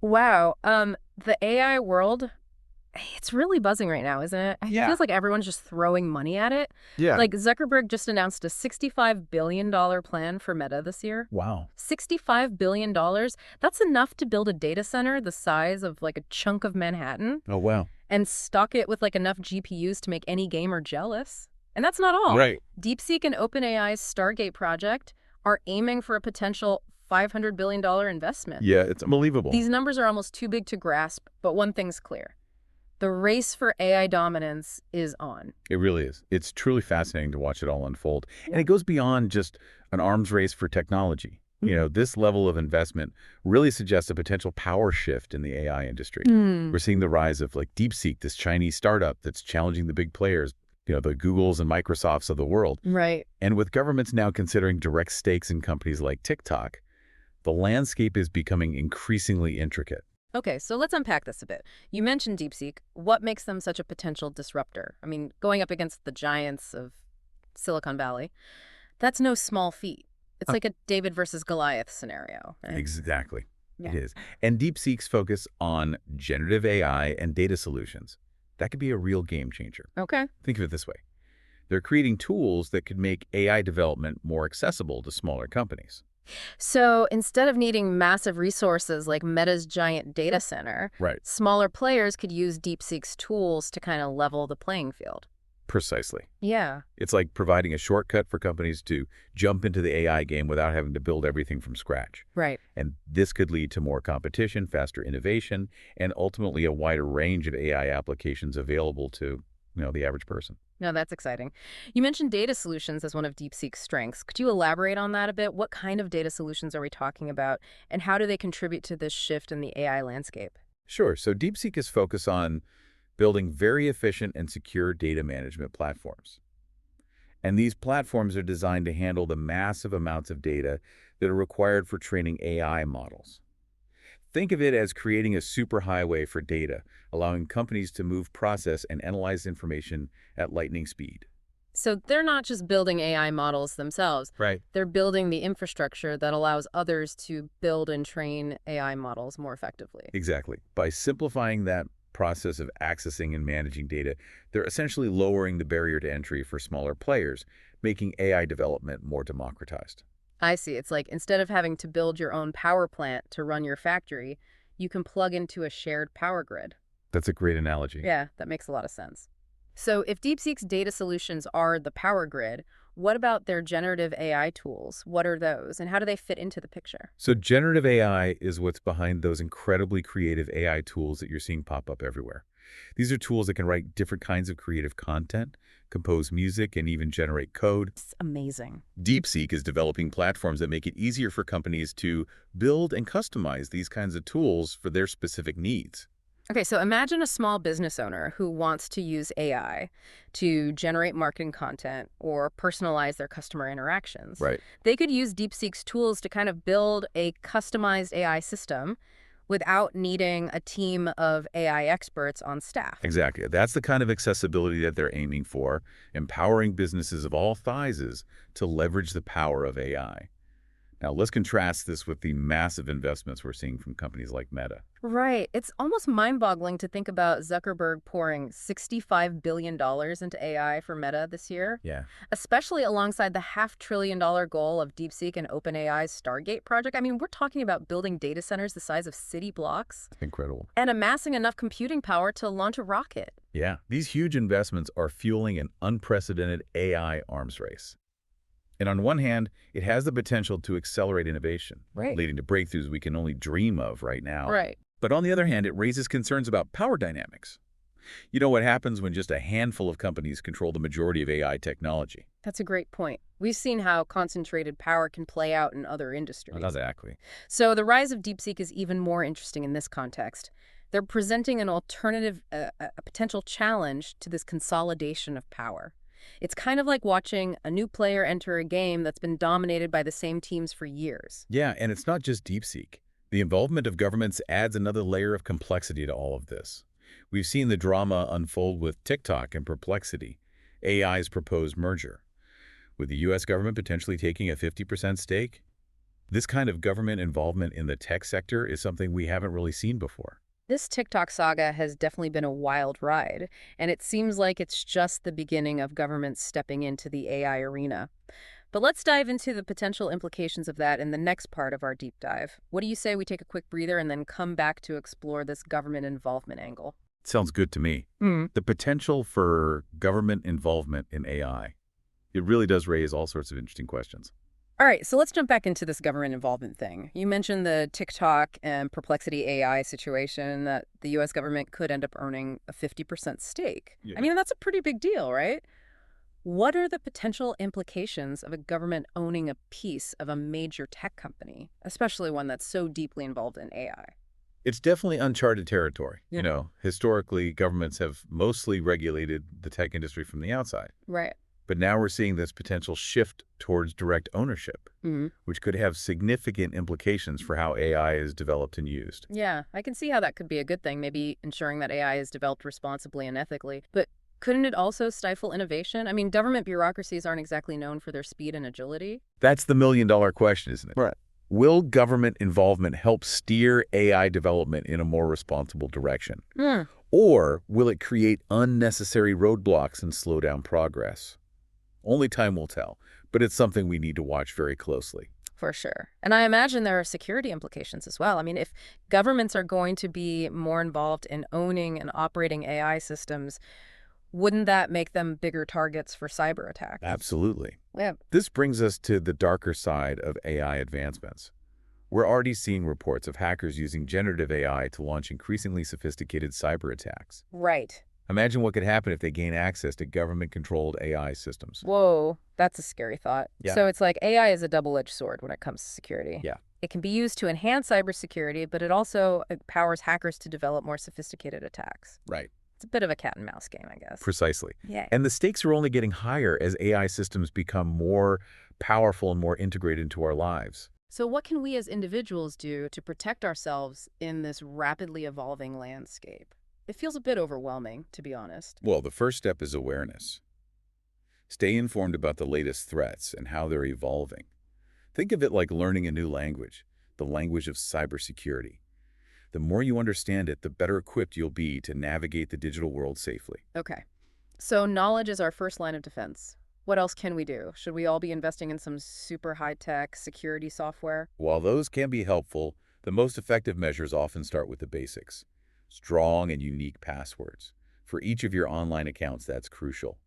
Wow. The AI world, it's really buzzing right now, isn't it? It Yeah. feels like everyone's just throwing money at it. Yeah. Like Zuckerberg just announced a $65 billion plan for Meta this year. Wow. $65 billion? That's enough to build a data center the size of like a chunk of Manhattan Oh, wow. and stock it with like enough GPUs to make any gamer jealous. And that's not all. Right. DeepSeek and OpenAI's Stargate project are aiming for a potential $500 billion investment. Yeah, it's unbelievable. These numbers are almost too big to grasp, but one thing's clear. The race for AI dominance is on. It really is. It's truly fascinating to watch it all unfold. And Yeah. it goes beyond just an arms race for technology. This level of investment really suggests a potential power shift in the AI industry. Hmm. We're seeing the rise of like DeepSeek, this Chinese startup that's challenging the big players, the Googles and Microsofts of the world. Right. And with governments now considering direct stakes in companies like TikTok, the landscape is becoming increasingly intricate. Okay, so let's unpack this a bit. You mentioned DeepSeek. What makes them such a potential disruptor? I mean, going up against the giants of Silicon Valley, that's no small feat. It's Uh, like a David versus Goliath scenario, right? Exactly. Yeah. It is. And DeepSeek's focus on generative AI and data solutions, that could be a real game changer. Okay. Think of it this way. They're creating tools that could make AI development more accessible to smaller companies. So instead of needing massive resources like Meta's giant data center, Right. smaller players could use DeepSeek's tools to kind of level the playing field. Precisely. Yeah. It's like providing a shortcut for companies to jump into the AI game without having to build everything from scratch. Right. And this could lead to more competition, faster innovation, and ultimately a wider range of AI applications available to, the average person. No, that's exciting. You mentioned data solutions as one of DeepSeek's strengths. Could you elaborate on that a bit? What kind of data solutions are we talking about, and how do they contribute to this shift in the AI landscape? Sure. So DeepSeek is focused on building very efficient and secure data management platforms. And these platforms are designed to handle the massive amounts of data that are required for training AI models. Think of it as creating a superhighway for data, allowing companies to move, process, and analyze information at lightning speed. So they're not just building AI models themselves. Right. They're building the infrastructure that allows others to build and train AI models more effectively. Exactly. By simplifying that process of accessing and managing data, they're essentially lowering the barrier to entry for smaller players, making AI development more democratized. I see. It's like instead of having to build your own power plant to run your factory, you can plug into a shared power grid. That's a great analogy. Yeah, that makes a lot of sense. So if DeepSeek's data solutions are the power grid, what about their generative AI tools? What are those, and how do they fit into the picture? So generative AI is what's behind those incredibly creative AI tools that you're seeing pop up everywhere. These are tools that can write different kinds of creative content, compose music, and even generate code. It's amazing. DeepSeek is developing platforms that make it easier for companies to build and customize these kinds of tools for their specific needs. Okay, so imagine a small business owner who wants to use AI to generate marketing content or personalize their customer interactions. Right. They could use DeepSeek's tools to kind of build a customized AI system without needing a team of AI experts on staff. Exactly. That's the kind of accessibility that they're aiming for, empowering businesses of all sizes to leverage the power of AI. Now, let's contrast this with the massive investments we're seeing from companies like Meta. Right. It's almost mind-boggling to think about Zuckerberg pouring $65 billion into AI for Meta this year, Yeah. especially alongside the $500 billion goal of DeepSeek and OpenAI's Stargate project. I mean, we're talking about building data centers the size of city blocks Incredible. and amassing enough computing power to launch a rocket. Yeah. These huge investments are fueling an unprecedented AI arms race. And on one hand, it has the potential to accelerate innovation, Right. leading to breakthroughs we can only dream of right now. Right. But on the other hand, it raises concerns about power dynamics. You know what happens when just a handful of companies control the majority of AI technology? That's a great point. We've seen how concentrated power can play out in other industries. Exactly. So the rise of DeepSeek is even more interesting in this context. They're presenting an alternative, a potential challenge to this consolidation of power. It's kind of like watching a new player enter a game that's been dominated by the same teams for years. Yeah, and it's not just DeepSeek. The involvement of governments adds another layer of complexity to all of this. We've seen the drama unfold with TikTok and Perplexity, AI's proposed merger, with the U.S. government potentially taking a 50% stake. This kind of government involvement in the tech sector is something we haven't really seen before. This TikTok saga has definitely been a wild ride, and it seems like it's just the beginning of governments stepping into the AI arena. But let's dive into the potential implications of that in the next part of our deep dive. What do you say we take a quick breather and then come back to explore this government involvement angle? Sounds good to me. The potential for government involvement in AI, it really does raise all sorts of interesting questions. All right, so let's jump back into this government involvement thing. You mentioned the TikTok and Perplexity AI situation that the U.S. government could end up owning a 50% stake. Yeah. I mean, that's a pretty big deal, right? What are the potential implications of a government owning a piece of a major tech company, especially one that's so deeply involved in AI? It's definitely uncharted territory. Yeah. Historically, governments have mostly regulated the tech industry from the outside. Right. But now we're seeing this potential shift towards direct ownership, which could have significant implications for how AI is developed and used. Yeah, I can see how that could be a good thing, maybe ensuring that AI is developed responsibly and ethically. But couldn't it also stifle innovation? I mean, government bureaucracies aren't exactly known for their speed and agility. That's the million-dollar question, isn't it? Right. Will government involvement help steer AI development in a more responsible direction? Or will it create unnecessary roadblocks and slow down progress? Only time will tell, but it's something we need to watch very closely. For sure. And I imagine there are security implications as well. I mean, if governments are going to be more involved in owning and operating AI systems, wouldn't that make them bigger targets for cyber attacks? Absolutely. Yeah. This brings us to the darker side of AI advancements. We're already seeing reports of hackers using generative AI to launch increasingly sophisticated cyber attacks. Right. Imagine what could happen if they gain access to government-controlled AI systems. Whoa, that's a scary thought. Yeah. So it's like AI is a double-edged sword when it comes to security. Yeah. It can be used to enhance cybersecurity, but it also empowers hackers to develop more sophisticated attacks. Right. It's a bit of a cat and mouse game, I guess. Precisely. Yeah. And the stakes are only getting higher as AI systems become more powerful and more integrated into our lives. So what can we as individuals do to protect ourselves in this rapidly evolving landscape? It feels a bit overwhelming, to be honest. Well, the first step is awareness. Stay informed about the latest threats and how they're evolving. Think of it like learning a new language, the language of cybersecurity. The more you understand it, the better equipped you'll be to navigate the digital world safely. Okay. So knowledge is our first line of defense. What else can we do? Should we all be investing in some super high-tech security software? While those can be helpful, the most effective measures often start with the basics. Strong and unique passwords. For each of your online accounts, that's crucial.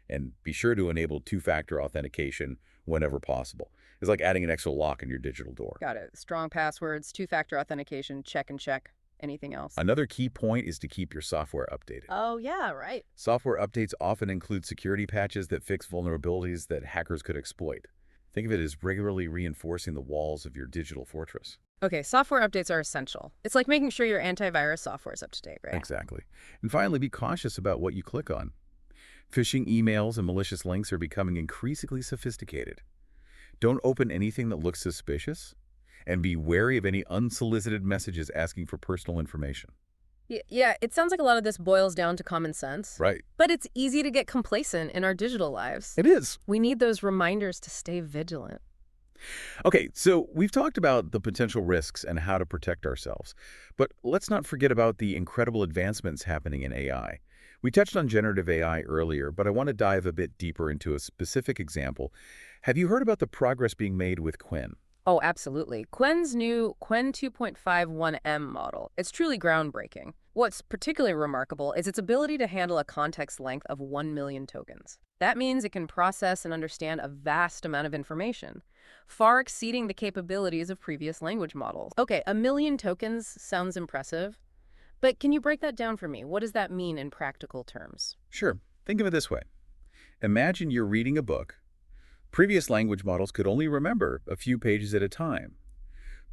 And be sure to enable two-factor authentication whenever possible. It's like adding an extra lock in your digital door. Got it. Strong passwords, two-factor authentication, check and check. Anything else? Another key point is to keep your software updated. Oh, yeah, right. Software updates often include security patches that fix vulnerabilities that hackers could exploit. Think of it as regularly reinforcing the walls of your digital fortress. Okay, software updates are essential. It's like making sure your antivirus software is up to date, right? Exactly. And finally, be cautious about what you click on. Phishing emails and malicious links are becoming increasingly sophisticated. Don't open anything that looks suspicious, and be wary of any unsolicited messages asking for personal information. Yeah, it sounds like a lot of this boils down to common sense. Right. But it's easy to get complacent in our digital lives. It is. We need those reminders to stay vigilant. Okay, so we've talked about the potential risks and how to protect ourselves. But let's not forget about the incredible advancements happening in AI. We touched on generative AI earlier, but I want to dive a bit deeper into a specific example. Have you heard about the progress being made with Qwen? Oh, absolutely. Qwen's new Qwen 2.51M model. It's truly groundbreaking. What's particularly remarkable is its ability to handle a context length of 1 million tokens. That means it can process and understand a vast amount of information, far exceeding the capabilities of previous language models. Okay, 1 million tokens sounds impressive, but can you break that down for me? What does that mean in practical terms? Sure. Think of it this way. Imagine you're reading a book. Previous language models could only remember a few pages at a time.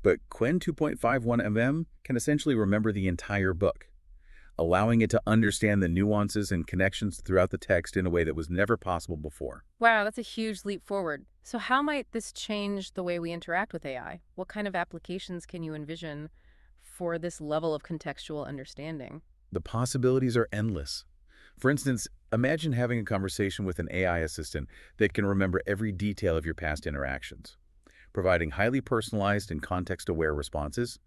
But Qwen 2.51mm can essentially remember the entire book, allowing it to understand the nuances and connections throughout the text in a way that was never possible before. Wow, that's a huge leap forward. So how might this change the way we interact with AI? What kind of applications can you envision for this level of contextual understanding? The possibilities are endless. For instance, imagine having a conversation with an AI assistant that can remember every detail of your past interactions. providing highly personalized and context-aware responses.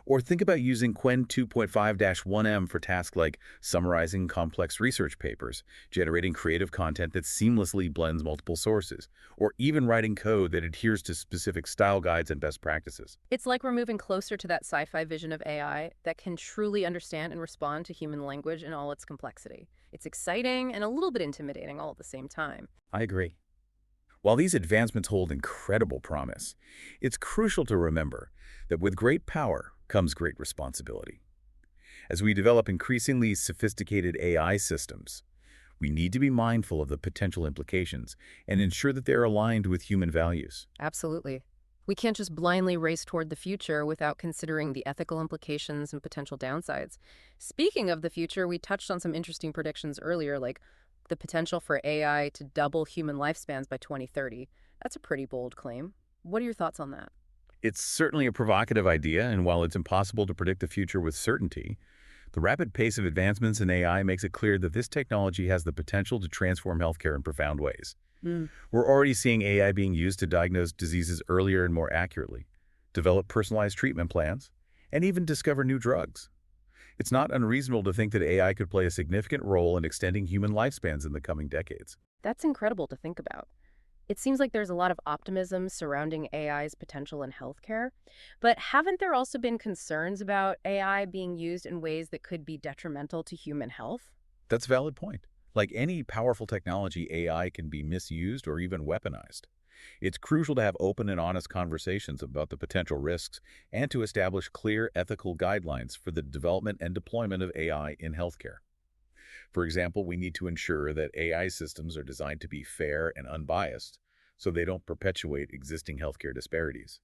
Or think about using Qwen 2.5-1M for tasks like summarizing complex research papers, generating creative content that seamlessly blends multiple sources, or even writing code that adheres to specific style guides and best practices. It's like we're moving closer to that sci-fi vision of AI that can truly understand and respond to human language in all its complexity. It's exciting and a little bit intimidating all at the same time. I agree. While these advancements hold incredible promise, it's crucial to remember that with great power comes great responsibility. As we develop increasingly sophisticated AI systems, we need to be mindful of the potential implications and ensure that they're aligned with human values. Absolutely. We can't just blindly race toward the future without considering the ethical implications and potential downsides. Speaking of the future, we touched on some interesting predictions earlier, like the potential for AI to double human lifespans by 2030. That's a pretty bold claim. What are your thoughts on that? It's certainly a provocative idea, and while it's impossible to predict the future with certainty, the rapid pace of advancements in AI makes it clear that this technology has the potential to transform healthcare in profound ways. Mm. We're already seeing AI being used to diagnose diseases earlier and more accurately, develop personalized treatment plans, and even discover new drugs. It's not unreasonable to think that AI could play a significant role in extending human lifespans in the coming decades. That's incredible to think about. It seems like there's a lot of optimism surrounding AI's potential in healthcare, but haven't there also been concerns about AI being used in ways that could be detrimental to human health? That's a valid point. Like any powerful technology, AI can be misused or even weaponized. It's crucial to have open and honest conversations about the potential risks and to establish clear ethical guidelines for the development and deployment of AI in healthcare. For example, we need to ensure that AI systems are designed to be fair and unbiased so they don't perpetuate existing healthcare disparities.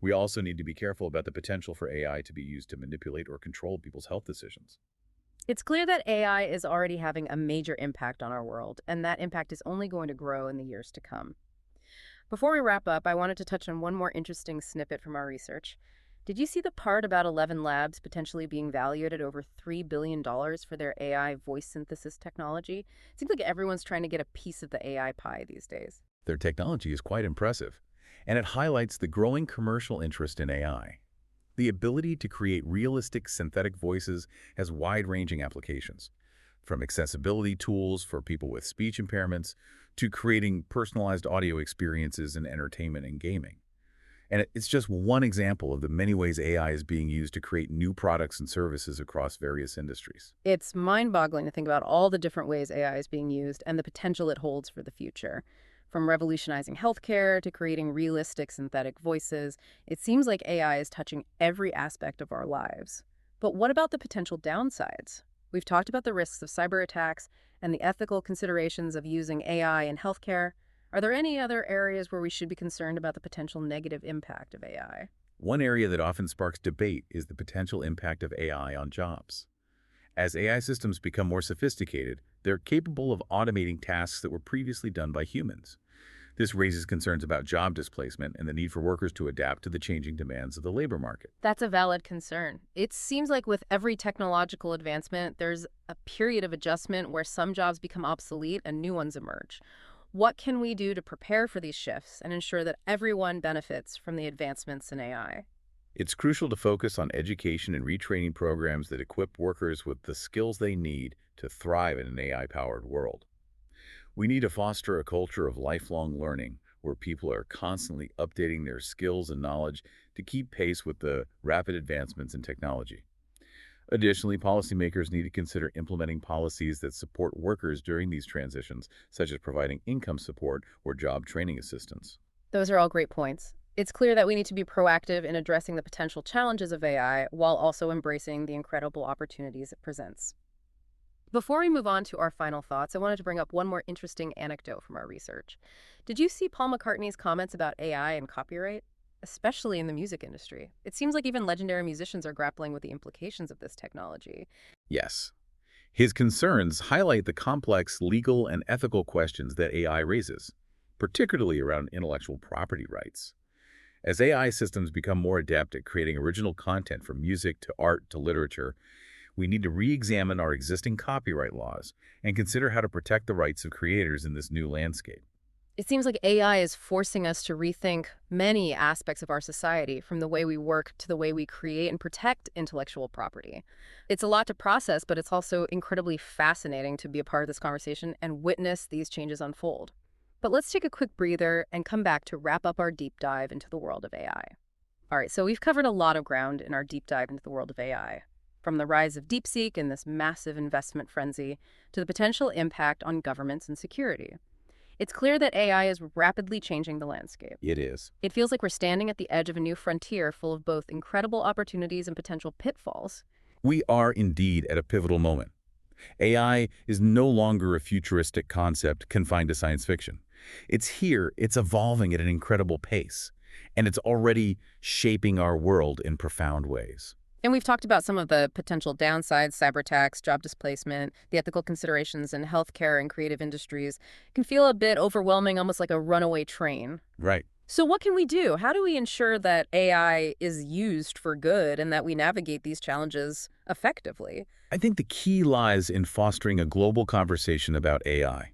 We also need to be careful about the potential for AI to be used to manipulate or control people's health decisions. It's clear that AI is already having a major impact on our world, and that impact is only going to grow in the years to come. Before we wrap up, I wanted to touch on one more interesting snippet from our research. Did you see the part about 11 labs potentially being valued at over $3 billion for their AI voice synthesis technology? It seems like everyone's trying to get a piece of the AI pie these days. Their technology is quite impressive, and it highlights the growing commercial interest in AI. The ability to create realistic synthetic voices has wide-ranging applications, from accessibility tools for people with speech impairments to creating personalized audio experiences in entertainment and gaming. And it's just one example of the many ways AI is being used to create new products and services across various industries. It's mind-boggling to think about all the different ways AI is being used and the potential it holds for the future. From revolutionizing healthcare to creating realistic synthetic voices, it seems like AI is touching every aspect of our lives. But what about the potential downsides? We've talked about the risks of cyber attacks and the ethical considerations of using AI in healthcare. Are there any other areas where we should be concerned about the potential negative impact of AI? One area that often sparks debate is the potential impact of AI on jobs. As AI systems become more sophisticated, they're capable of automating tasks that were previously done by humans. This raises concerns about job displacement and the need for workers to adapt to the changing demands of the labor market. That's a valid concern. It seems like with every technological advancement, there's a period of adjustment where some jobs become obsolete and new ones emerge. What can we do to prepare for these shifts and ensure that everyone benefits from the advancements in AI? It's crucial to focus on education and retraining programs that equip workers with the skills they need to thrive in an AI-powered world. We need to foster a culture of lifelong learning where people are constantly updating their skills and knowledge to keep pace with the rapid advancements in technology. Additionally, policymakers need to consider implementing policies that support workers during these transitions, such as providing income support or job training assistance. Those are all great points. It's clear that we need to be proactive in addressing the potential challenges of AI while also embracing the incredible opportunities it presents. Before we move on to our final thoughts, I wanted to bring up one more interesting anecdote from our research. Did you see Paul McCartney's comments about AI and copyright? Especially in the music industry. It seems like even legendary musicians are grappling with the implications of this technology. Yes. His concerns highlight the complex legal and ethical questions that AI raises, particularly around intellectual property rights. As AI systems become more adept at creating original content from music to art to literature, we need to re-examine our existing copyright laws and consider how to protect the rights of creators in this new landscape. It seems like AI is forcing us to rethink many aspects of our society, from the way we work to the way we create and protect intellectual property. It's a lot to process, but it's also incredibly fascinating to be a part of this conversation and witness these changes unfold. But let's take a quick breather and come back to wrap up our deep dive into the world of AI. All right, so we've covered a lot of ground in our deep dive into the world of AI, from the rise of DeepSeek and this massive investment frenzy to the potential impact on governments and security. It's clear that AI is rapidly changing the landscape. It is. It feels like we're standing at the edge of a new frontier full of both incredible opportunities and potential pitfalls. We are indeed at a pivotal moment. AI is no longer a futuristic concept confined to science fiction. It's here, it's evolving at an incredible pace, and it's already shaping our world in profound ways. And we've talked about some of the potential downsides: cyber attacks, job displacement, the ethical considerations in healthcare and creative industries. It can feel a bit overwhelming, almost like a runaway train. Right. So what can we do? How do we ensure that AI is used for good and that we navigate these challenges effectively? I think the key lies in fostering a global conversation about AI,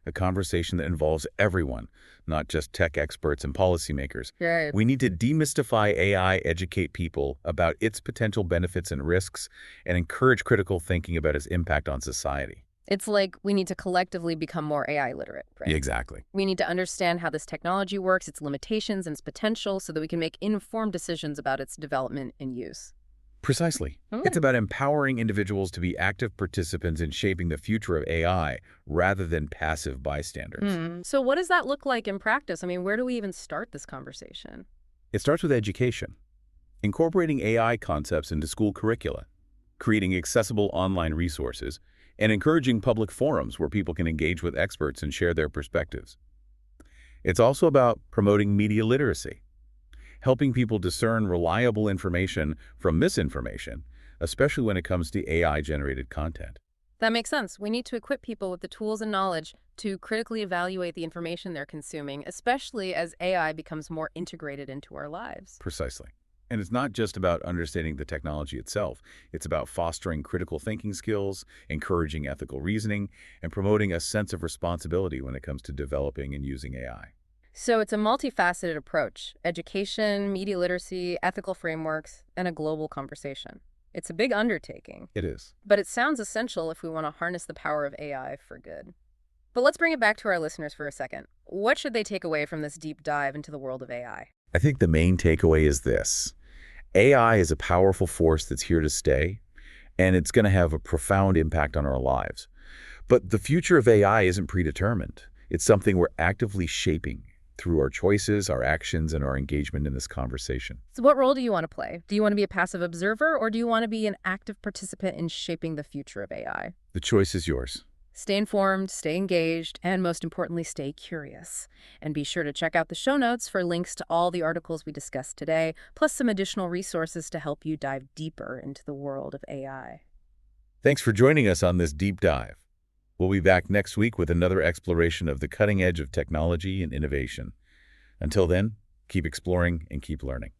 a conversation that involves everyone, not just tech experts and policymakers. Right. We need to demystify AI, educate people about its potential benefits and risks, and encourage critical thinking about its impact on society. It's like we need to collectively become more AI literate, right? Exactly. We need to understand how this technology works, its limitations and its potential, so that we can make informed decisions about its development and use. Precisely. It's about empowering individuals to be active participants in shaping the future of AI rather than passive bystanders. So what does that look like in practice? I mean, where do we even start this conversation? It starts with education, incorporating AI concepts into school curricula, creating accessible online resources, and encouraging public forums where people can engage with experts and share their perspectives. It's also about promoting media literacy, helping people discern reliable information from misinformation, especially when it comes to AI-generated content. That makes sense. We need to equip people with the tools and knowledge to critically evaluate the information they're consuming, especially as AI becomes more integrated into our lives. Precisely. And it's not just about understanding the technology itself. It's about fostering critical thinking skills, encouraging ethical reasoning, and promoting a sense of responsibility when it comes to developing and using AI. So it's a multifaceted approach: education, media literacy, ethical frameworks, and a global conversation. It's a big undertaking, It is. but it sounds essential if we want to harness the power of AI for good. But let's bring it back to our listeners for a second. What should they take away from this deep dive into the world of AI? I think the main takeaway is this. AI is a powerful force that's here to stay, and it's going to have a profound impact on our lives. But the future of AI isn't predetermined. It's something we're actively shaping through our choices, our actions, and our engagement in this conversation. So what role do you want to play? Do you want to be a passive observer, or do you want to be an active participant in shaping the future of AI? The choice is yours. Stay informed, stay engaged, and most importantly, stay curious. And be sure to check out the show notes for links to all the articles we discussed today, plus some additional resources to help you dive deeper into the world of AI. Thanks for joining us on this deep dive. We'll be back next week with another exploration of the cutting edge of technology and innovation. Until then, keep exploring and keep learning.